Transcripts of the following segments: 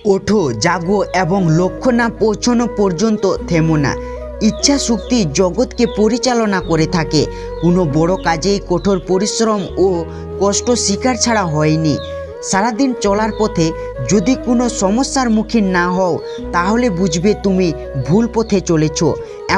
ওঠো, জাগো এবং লক্ষ্য না পৌঁছানো পর্যন্ত থেমো না। ইচ্ছা শক্তি জগৎকে পরিচালনা করে থাকে। কোনো বড় কাজেই কঠোর পরিশ্রম ও কষ্ট স্বীকার ছাড়া হয়নি। সারাদিন চলার পথে যদি কোনো সমস্যার মুখে না হও, তাহলে বুঝবে তুমি ভুল পথে চলেছ।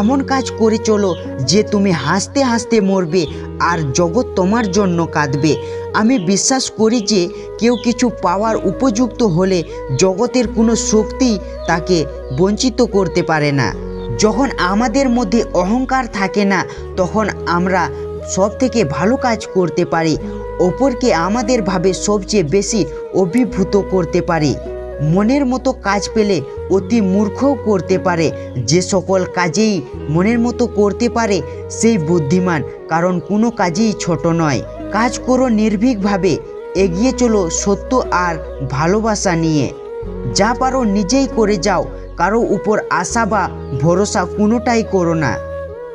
এমন কাজ করে চলো যে তুমি হাসতে হাসতে মরবে আর জগৎ তোমার জন্য কাঁদবে। আমি বিশ্বাস করি যে কেউ কিছু পাওয়ার উপযুক্ত হলে জগতের কোনো শক্তি তাকে বঞ্চিত করতে পারে না। যখন আমাদের মধ্যে অহংকার থাকে না, তখন আমরা সব থেকে ভালো কাজ করতে পারি, অপরকে আমাদের ভাবে সবচেয়ে বেশি অভিভূত করতে পারি। মনের মতো কাজ পেলে অতি মূর্খও করতে পারে। যে সকল কাজেই মনের মতো করতে পারে সেই বুদ্ধিমান, কারণ কোনো কাজই ছোট নয়। কাজ করো নির্ভীকভাবে, এগিয়ে চলো সত্য আর ভালোবাসা নিয়ে। যা পারো নিজেই করে যাও, কারো উপর আশা বা ভরসা কোনোটাই করো না।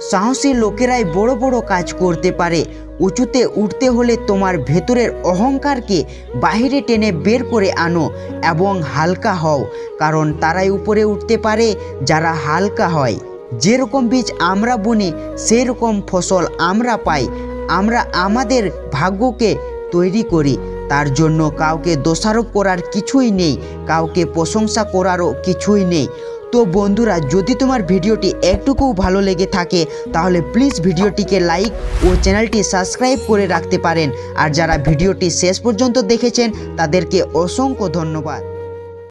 সাহসী লোকেরাই বড় বড় কাজ করতে পারে। উঁচুতে উঠতে হলে তোমার ভেতরের অহংকারকে বাহিরে টেনে বের করে আনো এবং হালকা হও, কারণ তারাই উপরে উঠতে পারে যারা হালকা হয়। যেরকম বীজ আমরা বুনি সেই রকম ফসল আমরা পাই। আমরা আমাদের ভাগ্যকে তৈরি করি, তার জন্য কাউকে দোষারোপ করার কিছুই নেই, কাউকে প্রশংসা করারও কিছুই নেই। তো বন্ধুরা, যদি তোমার ভিডিওটি একটুকু ভালো লেগে থাকে তাহলে প্লিজ ভিডিওটিকে লাইক ও চ্যানেলটি সাবস্ক্রাইব করে রাখতে পারেন। আর যারা ভিডিওটি শেষ পর্যন্ত দেখেছেন তাদেরকে অসংখ্য ধন্যবাদ।